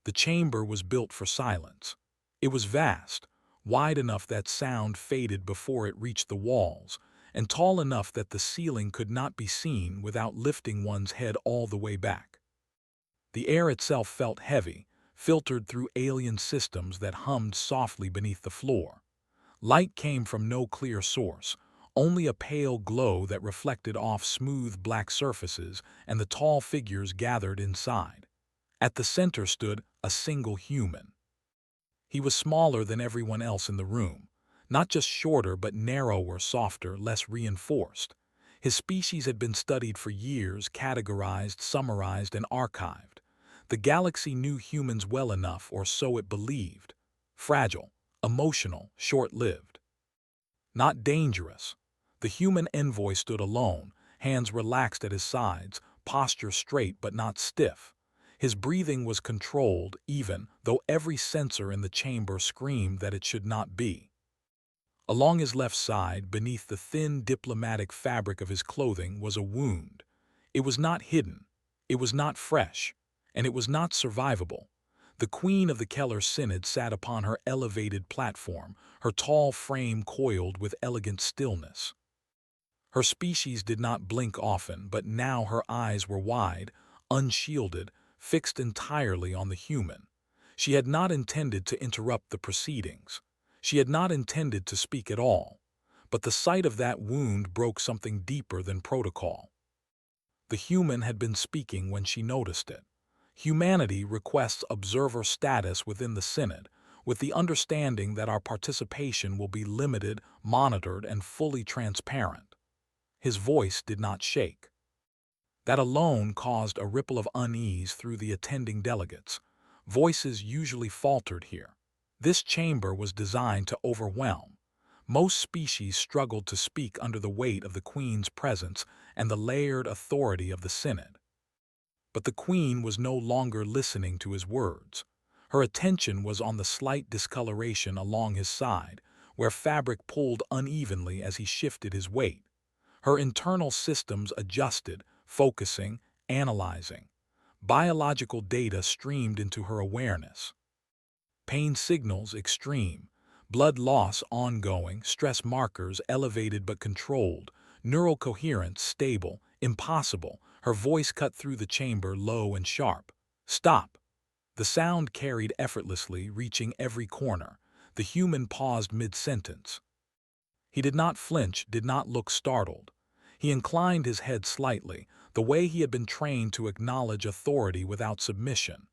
The chamber was built for silence. It was vast, wide enough that sound faded before it reached the walls, and tall enough that the ceiling could not be seen without lifting one's head all the way back. The air itself felt heavy, filtered through alien systems that hummed softly beneath the floor. Light came from no clear source, only a pale glow that reflected off smooth black surfaces and the tall figures gathered inside. At the center stood a single human. He was smaller than everyone else in the room, not just shorter but narrower, softer, less reinforced. His species had been studied for years, categorized, summarized, and archived. The galaxy knew humans well enough, or so it believed. Fragile, emotional, short-lived. Not dangerous. The human envoy stood alone, hands relaxed at his sides, posture straight but not stiff. His breathing was controlled, even though every sensor in the chamber screamed that it should not be. Along his left side, beneath the thin diplomatic fabric of his clothing, was a wound. It was not hidden, it was not fresh, and it was not survivable. The queen of the Keller Synod sat upon her elevated platform, her tall frame coiled with elegant stillness. Her species did not blink often, but now her eyes were wide, unshielded, fixed entirely on the human. She had not intended to interrupt the proceedings. She had not intended to speak at all. But the sight of that wound broke something deeper than protocol. The human had been speaking when she noticed it. Humanity requests observer status within the Synod, with the understanding that our participation will be limited, monitored, and fully transparent. His voice did not shake. That alone caused a ripple of unease through the attending delegates. Voices usually faltered here. This chamber was designed to overwhelm. Most species struggled to speak under the weight of the Queen's presence and the layered authority of the Synod. But the Queen was no longer listening to his words. Her attention was on the slight discoloration along his side, where fabric pulled unevenly as he shifted his weight. Her internal systems adjusted, focusing, analyzing. Biological data streamed into her awareness. Pain signals extreme, blood loss ongoing, stress markers elevated but controlled, neural coherence stable, impossible. Her voice cut through the chamber, low and sharp. Stop! The sound carried effortlessly, reaching every corner. The human paused mid-sentence. He did not flinch, did not look startled. He inclined his head slightly, the way he had been trained to acknowledge authority without submission.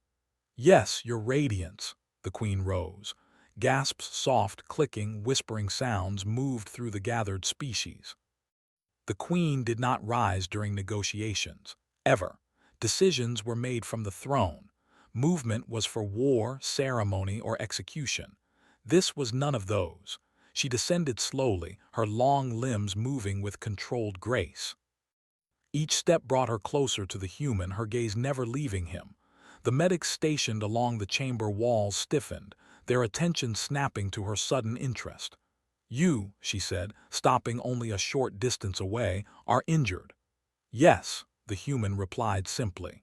"Yes, Your Radiance." The Queen rose. Gasps, soft, clicking, whispering sounds moved through the gathered species. The Queen did not rise during negotiations. Ever. Decisions were made from the throne. Movement was for war, ceremony, or execution. This was none of those. She descended slowly, her long limbs moving with controlled grace. Each step brought her closer to the human, her gaze never leaving him. The medics stationed along the chamber walls stiffened, their attention snapping to her sudden interest. "You," she said, stopping only a short distance away, "are injured." "Yes," the human replied simply.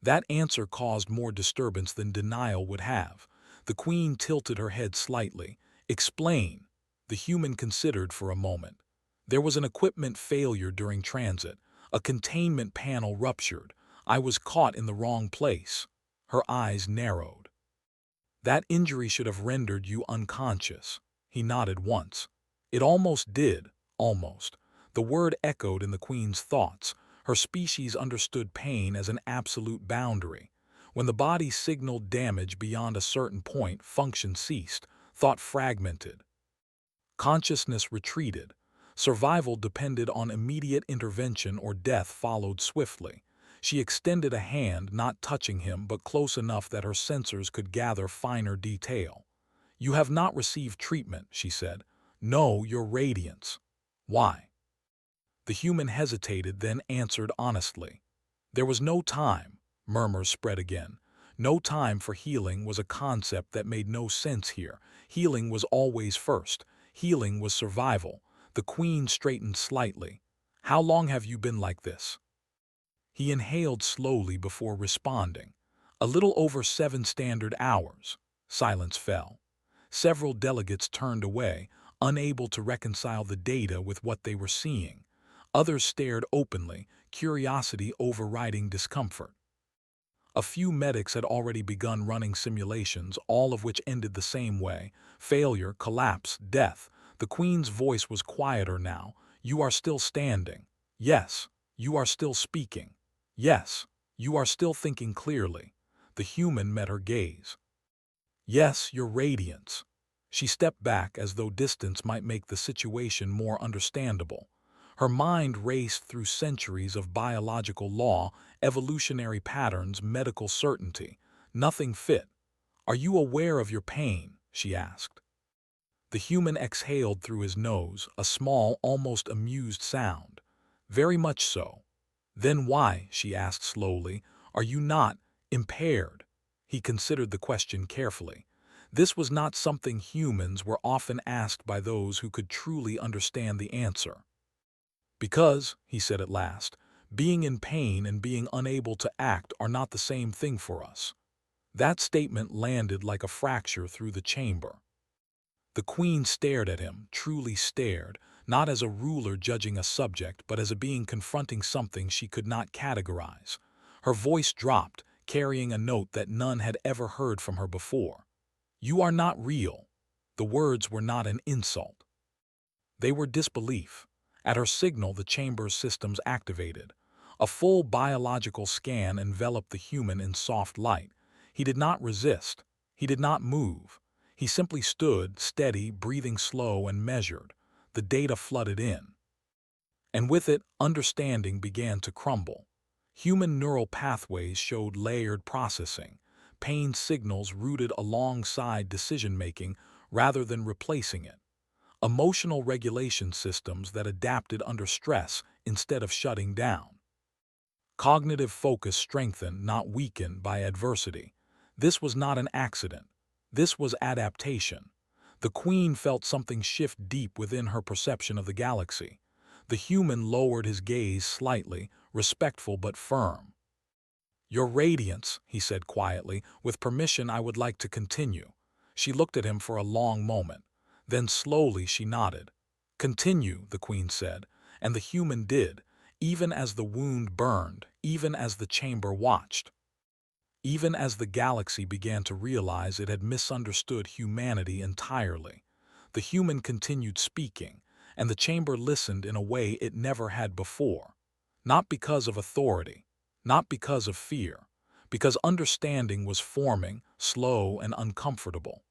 That answer caused more disturbance than denial would have. The Queen tilted her head slightly. "Explain." The human considered for a moment. "There was an equipment failure during transit. A containment panel ruptured. I was caught in the wrong place." Her eyes narrowed. "That injury should have rendered you unconscious." He nodded once. "It almost did, almost." The word echoed in the Queen's thoughts. Her species understood pain as an absolute boundary. When the body signaled damage beyond a certain point, function ceased, thought fragmented. Consciousness retreated. Survival depended on immediate intervention or death followed swiftly. She extended a hand, not touching him, but close enough that her sensors could gather finer detail. "You have not received treatment," she said. "No, Your Radiance." "Why?" The human hesitated, then answered honestly. "There was no time." Murmurs spread again. No time for healing was a concept that made no sense here. Healing was always first. Healing was survival. The Queen straightened slightly. "How long have you been like this?" He inhaled slowly before responding. A little over 7 standard hours. Silence fell. Several delegates turned away, unable to reconcile the data with what they were seeing. Others stared openly, curiosity overriding discomfort. A few medics had already begun running simulations, all of which ended the same way: failure, collapse, death. The Queen's voice was quieter now. You are still standing. Yes. You are still speaking. Yes. You are still thinking clearly. The human met her gaze. Yes, your radiance. She stepped back as though distance might make the situation more understandable. Her mind raced through centuries of biological law, evolutionary patterns, medical certainty. Nothing fit. Are you aware of your pain? She asked. The human exhaled through his nose, a small, almost amused sound. Very much so. Then why, she asked slowly, are you not impaired? He considered the question carefully. This was not something humans were often asked by those who could truly understand the answer. Because, he said at last, being in pain and being unable to act are not the same thing for us. That statement landed like a fracture through the chamber. The Queen stared at him, truly stared, not as a ruler judging a subject, but as a being confronting something she could not categorize. Her voice dropped, carrying a note that none had ever heard from her before. You are not real. The words were not an insult. They were disbelief. At her signal, the chamber's systems activated. A full biological scan enveloped the human in soft light. He did not resist. He did not move. He simply stood, steady, breathing slow and measured. The data flooded in. And with it, understanding began to crumble. Human neural pathways showed layered processing, pain signals rooted alongside decision-making rather than replacing it. Emotional regulation systems that adapted under stress instead of shutting down. Cognitive focus strengthened, not weakened by adversity. This was not an accident. This was adaptation. The Queen felt something shift deep within her perception of the galaxy. The human lowered his gaze slightly, respectful but firm. Your radiance, he said quietly, with permission I would like to continue. She looked at him for a long moment. Then slowly she nodded. Continue, the Queen said, and the human did, even as the wound burned, even as the chamber watched. Even as the galaxy began to realize it had misunderstood humanity entirely. The human continued speaking, and the chamber listened in a way it never had before. Not because of authority, not because of fear, because understanding was forming, slow and uncomfortable.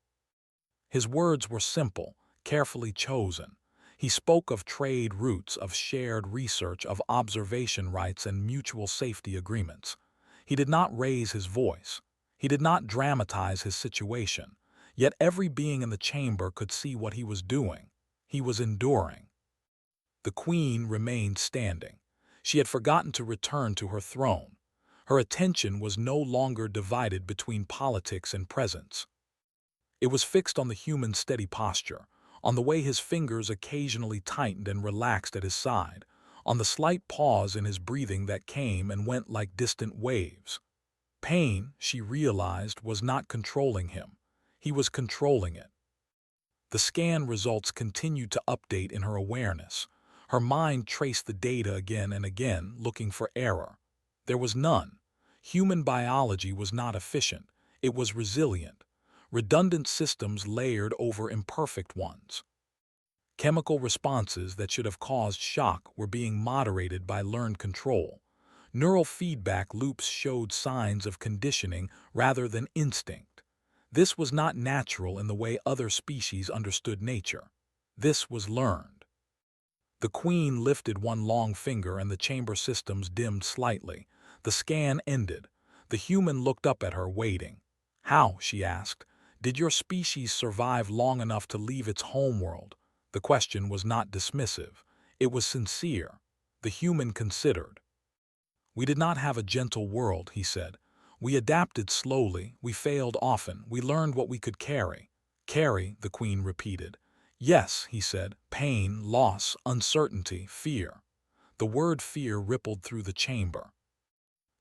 His words were simple, carefully chosen. He spoke of trade routes, of shared research, of observation rights and mutual safety agreements. He did not raise his voice. He did not dramatize his situation. Yet every being in the chamber could see what he was doing. He was enduring. The Queen remained standing. She had forgotten to return to her throne. Her attention was no longer divided between politics and presence. It was fixed on the human's steady posture, on the way his fingers occasionally tightened and relaxed at his side, on the slight pause in his breathing that came and went like distant waves. Pain, she realized, was not controlling him. He was controlling it. The scan results continued to update in her awareness. Her mind traced the data again and again, looking for error. There was none. Human biology was not efficient. It was resilient. Redundant systems layered over imperfect ones. Chemical responses that should have caused shock were being moderated by learned control. Neural feedback loops showed signs of conditioning rather than instinct. This was not natural in the way other species understood nature. This was learned. The Queen lifted one long finger and the chamber systems dimmed slightly. The scan ended. The human looked up at her, waiting. How, she asked, did your species survive long enough to leave its homeworld? The question was not dismissive. It was sincere. The human considered. We did not have a gentle world, he said. We adapted slowly, we failed often, we learned what we could carry. Carry, the Queen repeated. Yes, he said, pain, loss, uncertainty, fear. The word fear rippled through the chamber.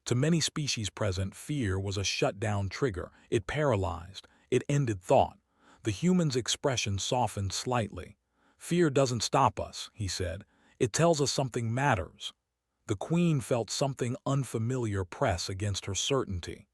To many species present, fear was a shutdown trigger. It paralyzed. It ended thought. The human's expression softened slightly. "Fear doesn't stop us," he said. "It tells us something matters." The queen felt something unfamiliar press against her certainty.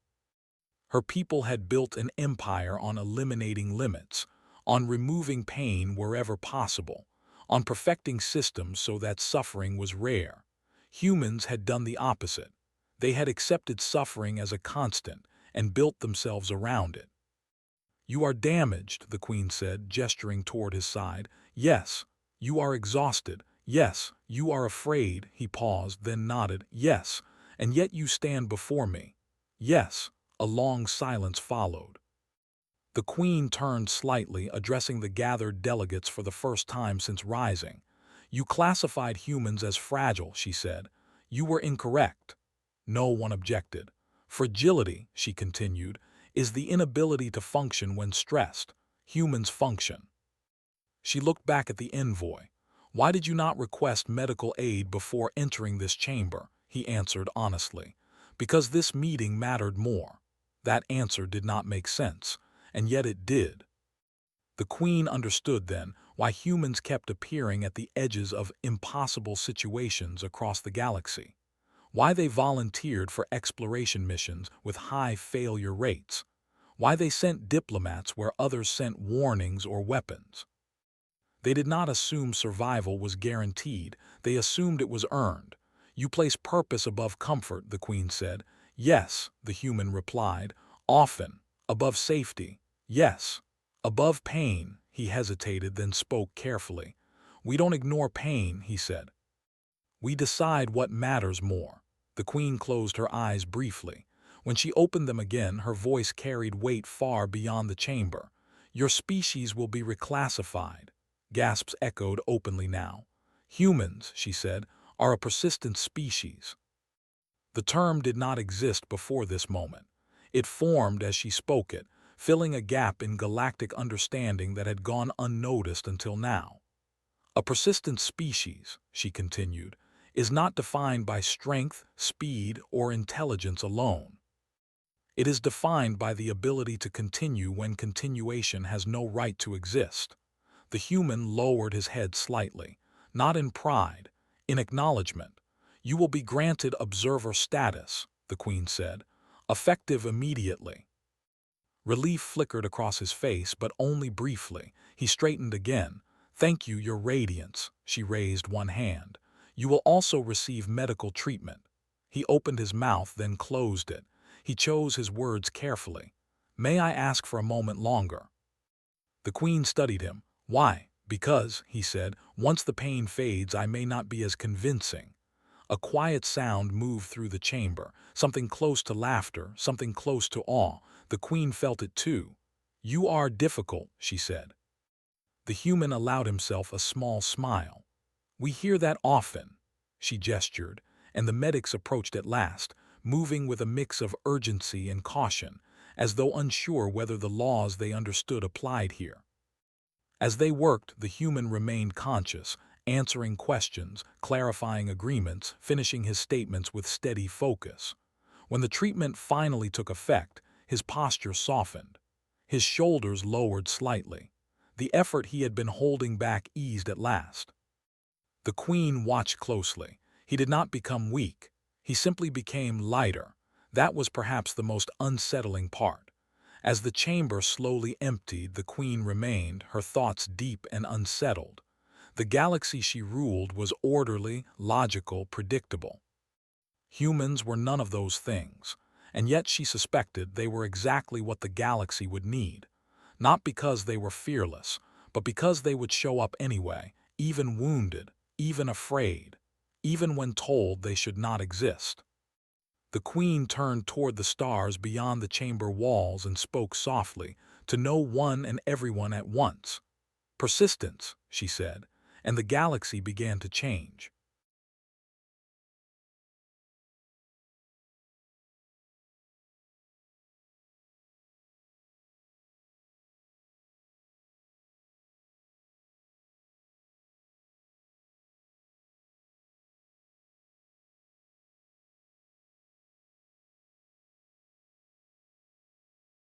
Her people had built an empire on eliminating limits, on removing pain wherever possible, on perfecting systems so that suffering was rare. Humans had done the opposite. They had accepted suffering as a constant and built themselves around it. "You are damaged," the queen said, gesturing toward his side. "Yes, you are exhausted. Yes, you are afraid." He paused, then nodded. "Yes, and yet you stand before me." "Yes." A long silence followed. The queen turned slightly, addressing the gathered delegates for the first time since rising. "You classified humans as fragile," she said. "You were incorrect." No one objected. "Fragility," she continued, "is the inability to function when stressed. Humans function." She looked back at the envoy. "Why did you not request medical aid before entering this chamber?" He answered honestly. "Because this meeting mattered more." That answer did not make sense, and yet it did. The queen understood then why humans kept appearing at the edges of impossible situations across the galaxy. Why they volunteered for exploration missions with high failure rates. Why they sent diplomats where others sent warnings or weapons. They did not assume survival was guaranteed, they assumed it was earned. "You place purpose above comfort," the queen said. "Yes," the human replied. "Often. Above safety." "Yes." "Above pain." He hesitated, then spoke carefully. "We don't ignore pain," he said. "We decide what matters more." The queen closed her eyes briefly. When she opened them again, her voice carried weight far beyond the chamber. "Your species will be reclassified." Gasps echoed openly now. "Humans," she said, "are a persistent species." The term did not exist before this moment. It formed as she spoke it, filling a gap in galactic understanding that had gone unnoticed until now. "A persistent species," she continued, "is not defined by strength, speed, or intelligence alone. It is defined by the ability to continue when continuation has no right to exist." The human lowered his head slightly, not in pride, in acknowledgement. "You will be granted observer status," the queen said, "effective immediately." Relief flickered across his face, but only briefly. He straightened again. "Thank you, Your Radiance." She raised one hand. "You will also receive medical treatment." He opened his mouth, then closed it. He chose his words carefully. "May I ask for a moment longer?" The queen studied him. "Why?" "Because," he said, "once the pain fades, I may not be as convincing." A quiet sound moved through the chamber, something close to laughter, something close to awe. The queen felt it too. "You are difficult," she said. The human allowed himself a small smile. "We hear that often." She gestured, and the medics approached at last, moving with a mix of urgency and caution, as though unsure whether the laws they understood applied here. As they worked, the human remained conscious, answering questions, clarifying agreements, finishing his statements with steady focus. When the treatment finally took effect, his posture softened. His shoulders lowered slightly. The effort he had been holding back eased at last. The queen watched closely. He did not become weak. He simply became lighter. That was perhaps the most unsettling part. As the chamber slowly emptied, the queen remained, her thoughts deep and unsettled. The galaxy she ruled was orderly, logical, predictable. Humans were none of those things, and yet she suspected they were exactly what the galaxy would need. Not because they were fearless, but because they would show up anyway, even wounded, even afraid, even when told they should not exist. The queen turned toward the stars beyond the chamber walls and spoke softly, to no one and everyone at once. "Persistence," she said, and the galaxy began to change.